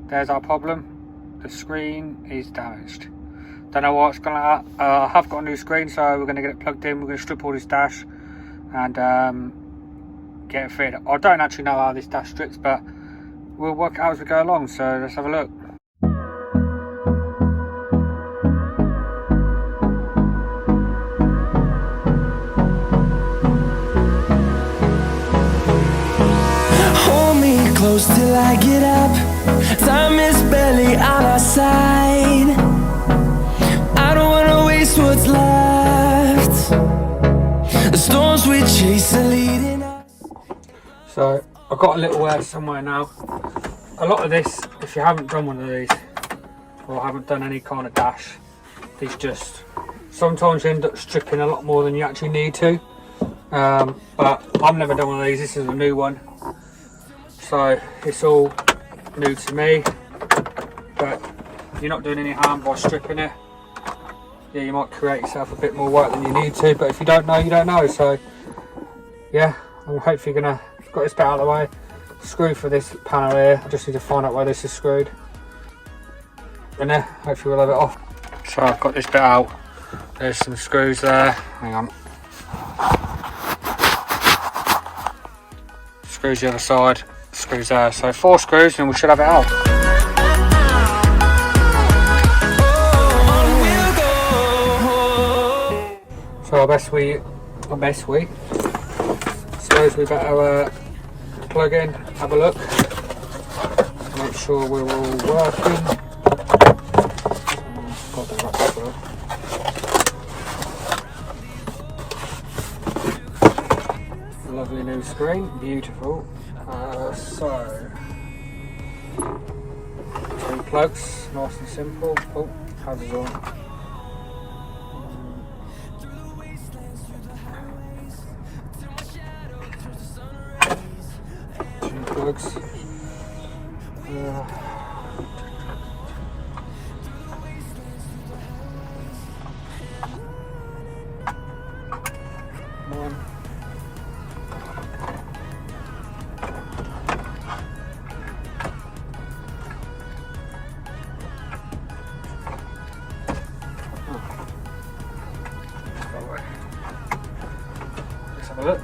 there's our problem. The screen is damaged. Don't know what's gonna I have got a new screen, so we're gonna get it plugged in. We're gonna strip all this dash and get it fitted. I don't actually know how this dash strips, but we'll work it out as we go along, so let's have a look. Hold me close till I get up. Time is barely on our side. I don't wanna waste what's left. The storms we chase are leading us. So I've got a little somewhere now. A lot of this, if you haven't done one of these or haven't done any kind of dash, these just sometimes you end up stripping a lot more than you actually need to. But I've never done one of these. This is a new one, so it's all new to me. But you're not doing any harm by stripping it. Yeah, you might create yourself a bit more work than you need to, but if you don't know, you don't know. So yeah, I'm hopefully gonna got this bit out of the way. Screw for this panel here. I just need to find out where this is screwed, and then hopefully we'll have it off. So I've got this bit out. There's some screws there. Hang on. Screws the other side. Screws there. So 4 screws, and we should have it out. So I suppose we better plug in, have a look, make sure we're all working. Lovely new screen, beautiful. So 2 plugs, nice and simple. Oh, how's it on? Plugs. One. Let's have a look.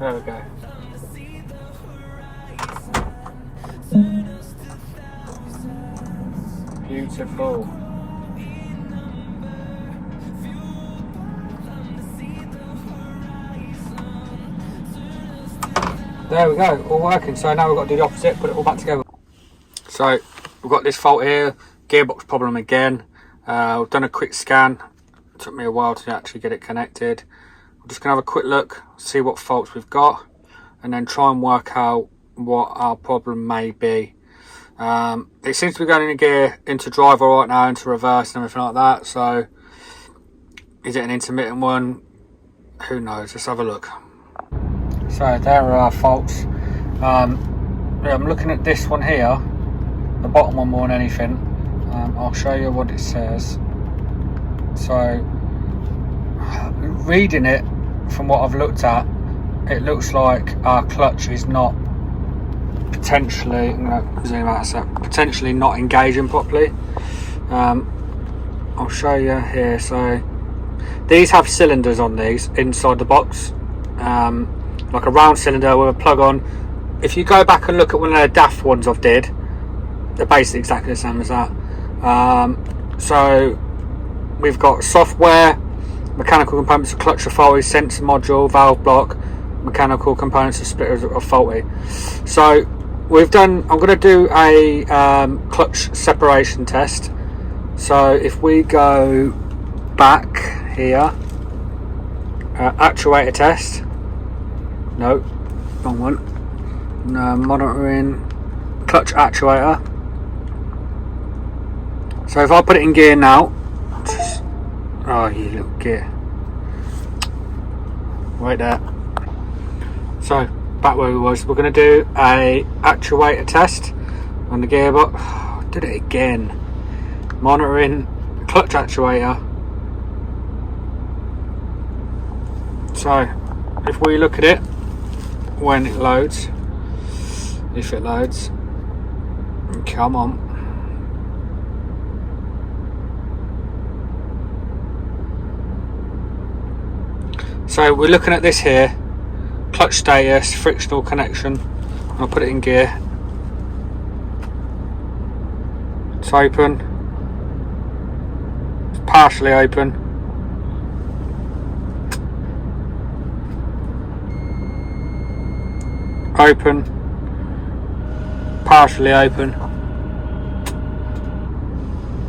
There we go. Beautiful. There we go, all working. So now we've got to do the opposite, put it all back together. So we've got this fault here, gearbox problem again. We've done a quick scan. It took me a while to actually get it connected. I'm just gonna have a quick look, see what faults we've got, and then try and work out what our problem may be. It seems to be going into driver right now, into reverse and everything like that. So is it an intermittent one? Who knows? Let's have a look. So there are our faults. I'm looking at this one here, the bottom one more than anything. I'll show you what it says. So reading it from what I've looked at, it looks like our clutch is not potentially, I'm going to zoom out a sec, potentially not engaging properly. I'll show you here. So these have cylinders on these inside the box, like a round cylinder with a plug on. If you go back and look at one of the daft ones I've did, they're basically exactly the same as that. So we've got software, mechanical components of clutch are faulty, sensor module, valve block, mechanical components of splitters are faulty. So we've done, I'm going to do a clutch separation test. So if we go back here, actuator test, no, wrong one, no, monitoring clutch actuator. So if I put it in gear now, oh, you little gear, right there. So back where we was, we're going to do a actuator test on the gearbox. Oh, did it again. Monitoring clutch actuator. So if we look at it when it loads, if it loads, come on. So we're looking at this here, clutch status, frictional connection. I'll put it in gear. It's open. It's partially open. Open. Partially open.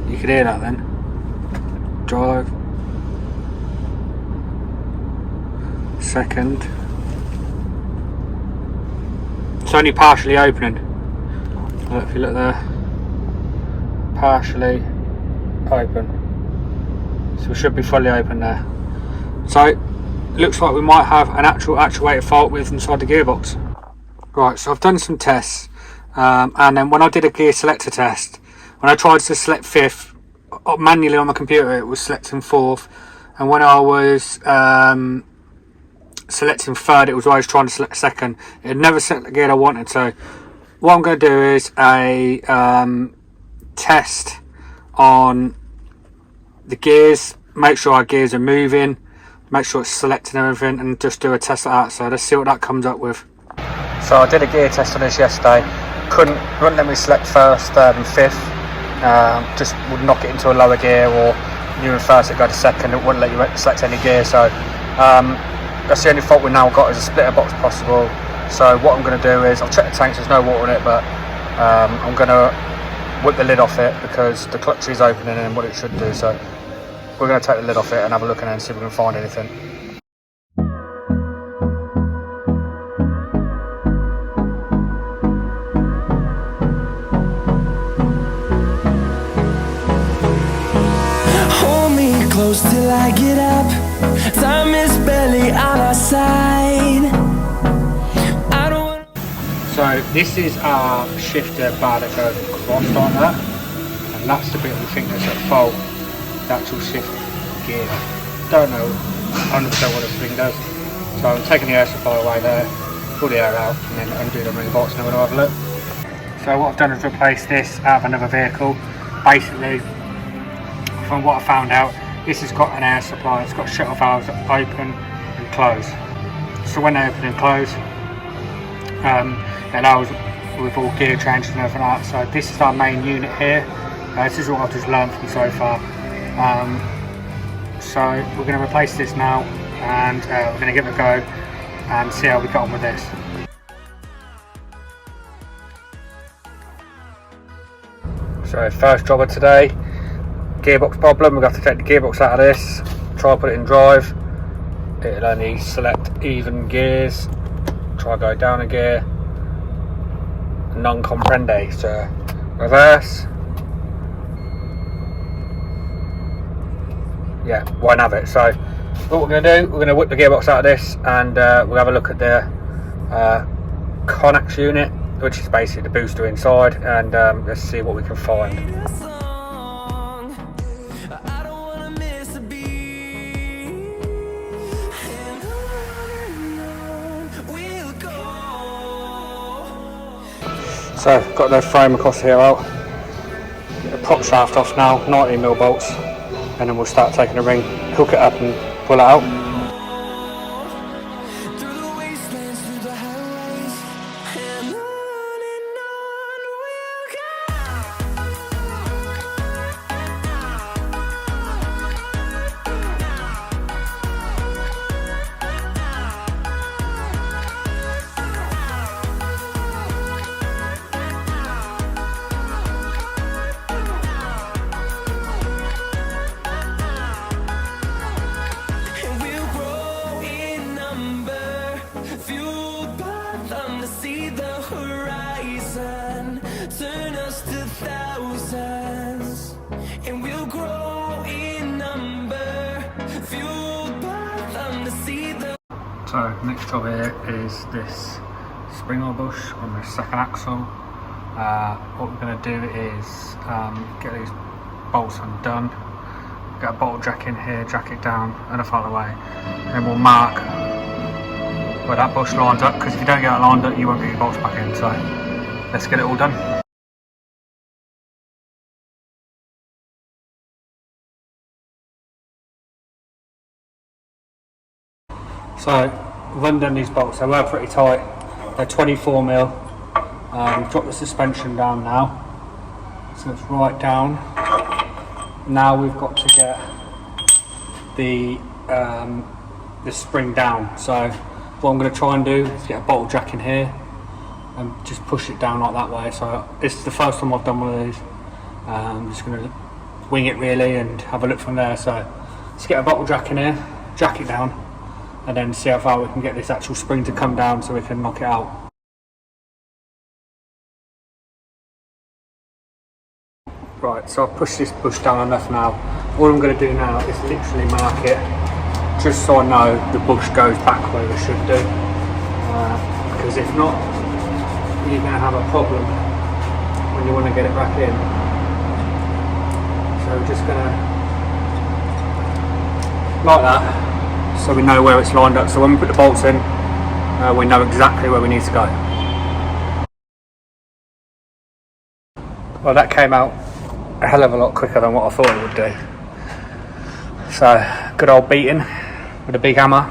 You can hear that then. Drive. Second. It's only partially opening. If you look there, partially open. So we should be fully open there. So it looks like we might have an actual actuator fault with inside the gearbox. Right, so I've done some tests, and then when I did a gear selector test, when I tried to select fifth manually on the computer, it was selecting fourth, and when I was selecting third, it was always trying to select second. It had never set the gear I wanted. So what I'm going to do is a test on the gears, make sure our gears are moving, make sure it's selecting everything, and just do a test like that. So let's see what that comes up with. So I did a gear test on this yesterday. Wouldn't let me select first, third and fifth. Just would knock it into a lower gear, or you in first, it go to second. It wouldn't let you select any gear. So that's the only fault we've now got, is a splitter box possible. So what I'm going to do is, I've checked the tanks, there's no water in it, but I'm going to whip the lid off it because the clutch is opening and what it should do. So we're going to take the lid off it and have a look in it and see if we can find anything. Hold me close till I get up. Time is barely on our side. I don't want. So this is our shifter bar that goes across like that, and that's the bit we think that's at fault. The actual shift gear. Don't know 100% what this thing does. So I'm taking the air supply away there, pull the air out, and then undo the ring box, and then we'll have a look. So what I've done is replace this out of another vehicle. Basically, from what I found out, this has got an air supply. It's got shuttle valves that open and close. So when they open and close, it allows with all gear changes and everything like that. So this is our main unit here. This is what I've just learned from so far. So we're going to replace this now, and we're going to give it a go and see how we got on with this. So first job of today, gearbox problem. We're going to have to take the gearbox out of this, try put it in drive. It'll only select even gears. Try go down a gear, non comprende. So reverse, yeah, won't have it. So what we're going to do, we're going to whip the gearbox out of this, and we'll have a look at the Connex unit, which is basically the booster inside, and let's see what we can find. So got the frame across here out, get the prop shaft off now, 19mm bolts, and then we'll start taking the ring, hook it up and pull it out. So next job here is this springer bush on the second axle. What we're going to do is get these bolts undone, get a bottle jack in here, jack it down enough out of the way, and then we'll mark where that bush lines up, because if you don't get it lined up you won't get your bolts back in. So let's get it all done. So I've undone these bolts, they were pretty tight, they're 24mm. Drop the suspension down now, so it's right down. Now we've got to get the spring down. So what I'm going to try and do is get a bottle jack in here and just push it down like that way. So this is the first time I've done one of these. I'm just going to wing it really and have a look from there. So let's get a bottle jack in here, jack it down, and then see how far we can get this actual spring to come down so we can knock it out. Right, so I've pushed this bush down enough now. All I'm going to do now is literally mark it, just so I know the bush goes back where it should do. Because if not, you're going to have a problem when you want to get it back in. So we're just going to, like that, so we know where it's lined up. So when we put the bolts in, we know exactly where we need to go. Well, that came out a hell of a lot quicker than what I thought it would do. So good old beating with a big hammer,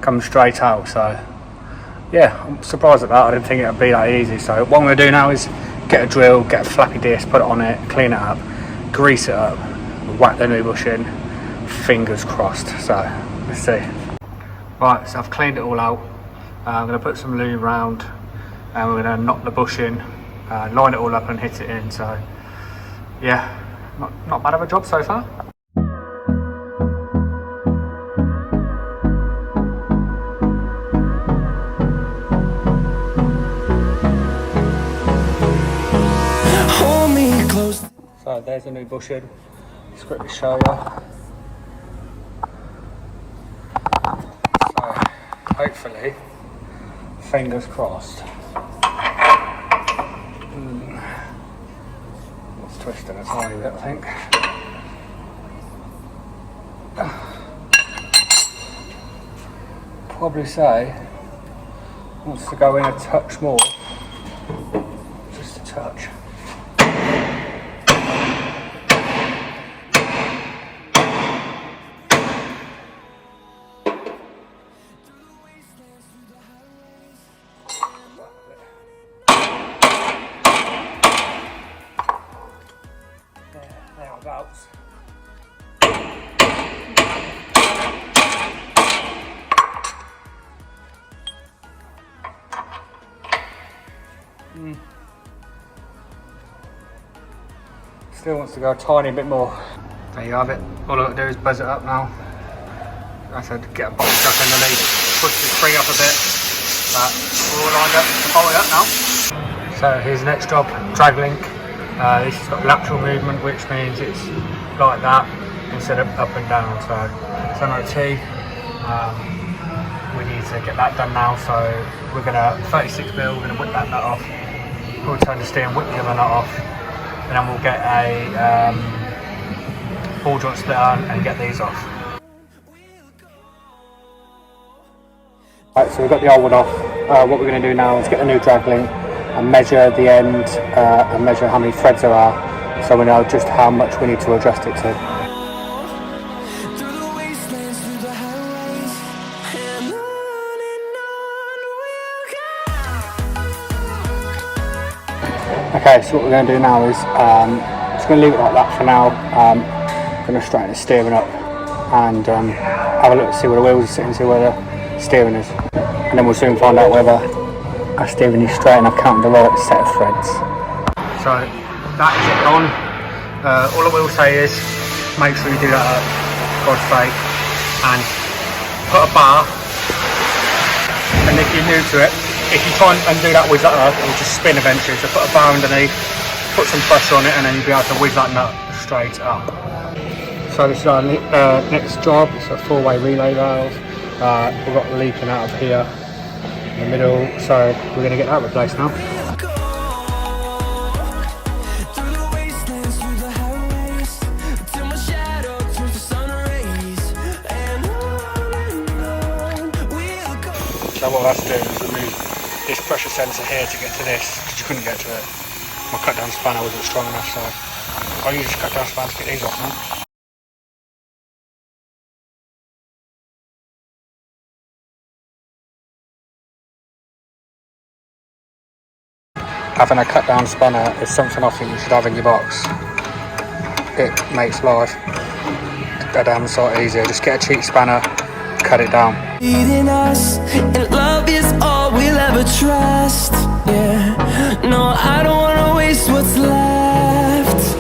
comes straight out. So yeah, I'm surprised at that. I didn't think it would be that easy. So what I'm going to do now is get a drill, get a flappy disc, put it on it, clean it up, grease it up, whack the new bush in, fingers crossed. So let's see. Right, so I've cleaned it all out. I'm going to put some lube round and we're going to knock the bush in, line it all up and hit it in. So yeah, not bad of a job so far. Hold me close. So there's a new bush in. Just quickly show you. So hopefully, fingers crossed. Twisting a tiny bit, I think. Probably say wants to go in a touch more, just a touch. Thereabouts. Still wants to go a tiny bit more. There you have it. All I've got to do is buzz it up now. I said get a bottle jack underneath, push the spring up a bit. But we're all lined up to bolt it up now. So here's the next job, drag link. This has got lateral movement, which means it's like that instead of up and down. So it's MOT. We need to get that done now. So we're going to 36mm, we're going to whip that nut off. We'll turn the steer and whip the other nut off. And then we'll get a ball joint splitter and get these off. Right, so we've got the old one off. What we're going to do now is get the new drag link and measure the end and measure how many threads there are, so we know just how much we need to adjust it to. Okay, so what we're going to do now is just going to leave it like that for now. Going to straighten the steering up and have a look to see where the wheels are sitting, see where the steering is, and then we'll soon find out whether our steering is straight and I've counted the right set of threads. So that is it on. All I will say is make sure you do that at God's sake and put a bar, and if you're new to it, if you try and undo that whiz that up, it will just spin eventually. So put a bar underneath, put some pressure on it, and then you'll be able to whiz that nut straight up. So this is our next job. It's a 4-way relay valve. We've got leaking out of here in the middle, so we're going to get that replaced now. So what I had to do was remove this pressure sensor here to get to this, because you couldn't get to it. My cut down spanner wasn't strong enough, so I use cut down spanner to get these off now. Having a cut down spanner is something I think you should have in your box. It makes life a damn sight easier. Just get a cheap spanner, cut it down. Leading us, and love is all we'll ever trust. Yeah, no, I don't wanna waste what's left.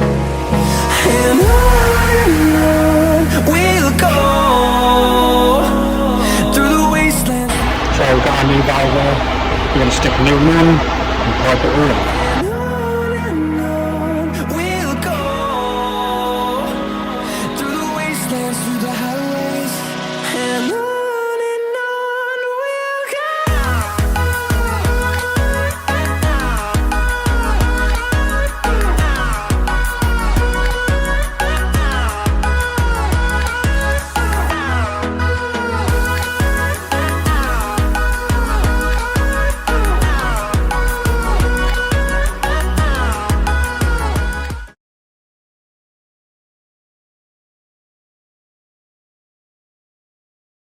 And on we'll go through the wasteland. So we've got a new valve there. We're going to stick a new one and pipe it all up.